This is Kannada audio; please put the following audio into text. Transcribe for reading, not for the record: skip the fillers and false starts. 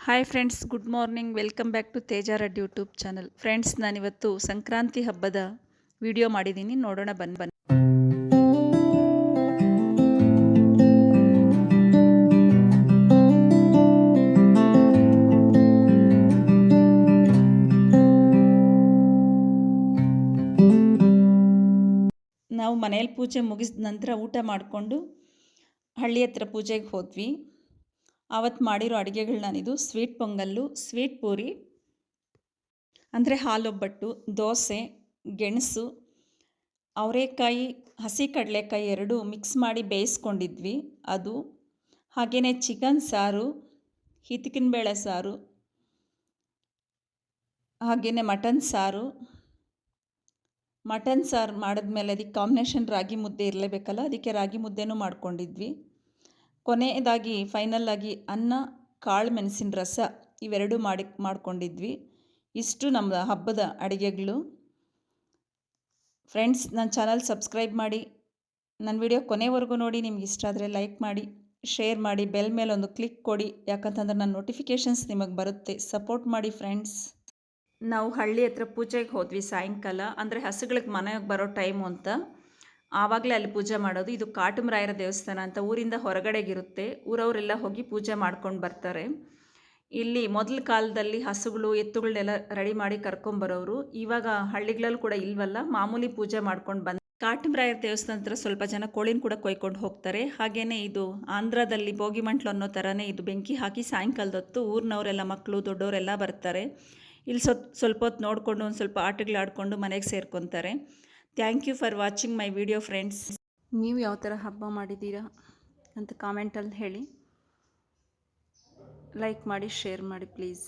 Hi friends, good morning. Welcome back to Teja red YouTube channel. Friends, ನಾನಿವತ್ತು ಸಂಕ್ರಾಂತಿ ಹಬ್ಬದ ವಿಡಿಯೋ ಮಾಡಿದ್ದೀನಿ, ನೋಡೋಣ ಬನ್ನಿ. ನಾವು ಮನೇಲಿ ಪೂಜೆ ಮುಗಿಸಿದ ನಂತರ ಊಟ ಮಾಡಿಕೊಂಡು ಹಳ್ಳಿ ಹತ್ರ ಪೂಜೆಗೆ ಹೋದ್ವಿ. ಆವತ್ತು ಮಾಡಿರೋ ಅಡುಗೆಗಳು ನಾನಿದು ಸ್ವೀಟ್ ಪೊಂಗಲ್ಲು, ಸ್ವೀಟ್ ಪೂರಿ ಅಂದರೆ ಹಾಲೊಬ್ಬಟ್ಟು, ದೋಸೆ, ಗೆಣಸು, ಅವರೆಕಾಯಿ, ಹಸಿ ಕಡಲೆಕಾಯಿ ಎರಡು ಮಿಕ್ಸ್ ಮಾಡಿ ಬೇಯಿಸ್ಕೊಂಡಿದ್ವಿ ಅದು, ಹಾಗೆಯೇ ಚಿಕನ್ ಸಾರು, ಹಿತಕಿನಬೇಳೆ ಸಾರು, ಹಾಗೆಯೇ ಮಟನ್ ಸಾರು ಮಾಡಿದ್ಮೇಲೆ ಅದಕ್ಕೆ ಕಾಂಬಿನೇಷನ್ ರಾಗಿ ಮುದ್ದೆ ಇರಲೇಬೇಕಲ್ಲ, ಅದಕ್ಕೆ ರಾಗಿ ಮುದ್ದೆನೂ ಮಾಡ್ಕೊಂಡಿದ್ವಿ. ಕೊನೆಯದಾಗಿ ಫೈನಲ್ಲಾಗಿ ಅನ್ನ, ಕಾಳು ಮೆಣಸಿನ ರಸ ಇವೆರಡೂ ಮಾಡ್ಕೊಂಡಿದ್ವಿ. ಇಷ್ಟು ನಮ್ಮ ಹಬ್ಬದ ಅಡುಗೆಗಳು. ಫ್ರೆಂಡ್ಸ್, ನನ್ನ ಚಾನಲ್ ಸಬ್ಸ್ಕ್ರೈಬ್ ಮಾಡಿ, ನನ್ನ ವಿಡಿಯೋ ಕೊನೆವರೆಗೂ ನೋಡಿ. ನಿಮ್ಗೆ ಇಷ್ಟ ಆದರೆ ಲೈಕ್ ಮಾಡಿ, ಶೇರ್ ಮಾಡಿ, ಬೆಲ್ ಮೇಲೆ ಒಂದು ಕ್ಲಿಕ್ ಕೊಡಿ, ಯಾಕಂತಂದ್ರೆ ನನ್ನ ನೋಟಿಫಿಕೇಷನ್ಸ್ ನಿಮಗೆ ಬರುತ್ತೆ. ಸಪೋರ್ಟ್ ಮಾಡಿ ಫ್ರೆಂಡ್ಸ್. ನಾವು ಹಳ್ಳಿ ಹತ್ರ ಪೂಜೆಗೆ ಹೋದ್ವಿ ಸಾಯಂಕಾಲ, ಅಂದರೆ ಹಸುಗಳಿಗೆ ಮನೆಗೆ ಬರೋ ಟೈಮು ಅಂತ. ಆವಾಗಲೇ ಅಲ್ಲಿ ಪೂಜೆ ಮಾಡೋದು. ಇದು ಕಾಟಮರಾಯರ ದೇವಸ್ಥಾನ ಅಂತ ಊರಿಂದ ಹೊರಗಡೆಗಿರುತ್ತೆ. ಊರವರೆಲ್ಲ ಹೋಗಿ ಪೂಜೆ ಮಾಡ್ಕೊಂಡು ಬರ್ತಾರೆ. ಇಲ್ಲಿ ಮೊದಲ ಕಾಲದಲ್ಲಿ ಹಸುಗಳು ಎತ್ತುಗಳನ್ನೆಲ್ಲ ರೆಡಿ ಮಾಡಿ ಕರ್ಕೊಂಬರೋರು. ಇವಾಗ ಹಳ್ಳಿಗಳಲ್ಲೂ ಕೂಡ ಇಲ್ವಲ್ಲ, ಮಾಮೂಲಿ ಪೂಜೆ ಮಾಡ್ಕೊಂಡು ಬಂದು ಕಾಟಮರಾಯರ ದೇವಸ್ಥಾನ ಹತ್ರ ಸ್ವಲ್ಪ ಜನ ಕೋಳಿನ ಕೂಡ ಕೊಯ್ಕೊಂಡು ಹೋಗ್ತಾರೆ. ಹಾಗೆಯೇ ಇದು ಆಂಧ್ರದಲ್ಲಿ ಬೋಗಿಮಂಟ್ಲು ಅನ್ನೋ ಥರನೇ ಇದು ಬೆಂಕಿ ಹಾಕಿ ಸಾಯಂಕಾಲದೊತ್ತು ಊರಿನವರೆಲ್ಲ ಮಕ್ಕಳು ದೊಡ್ಡವರೆಲ್ಲ ಬರ್ತಾರೆ. ಇಲ್ಲಿ ಸ್ವಲ್ಪ ಹೊತ್ತು ನೋಡಿಕೊಂಡು ಒಂದು ಸ್ವಲ್ಪ ಆಟಗಳಾಡಿಕೊಂಡು ಮನೆಗೆ ಸೇರ್ಕೊತಾರೆ. Thank you for watching my video friends. ನೀವು ಯಾವ ಥರ ಹಬ್ಬ ಮಾಡಿದ್ದೀರಾ ಅಂತ ಕಾಮೆಂಟಲ್ಲಿ ಹೇಳಿ. ಲೈಕ್ ಮಾಡಿ, ಶೇರ್ ಮಾಡಿ ಪ್ಲೀಸ್.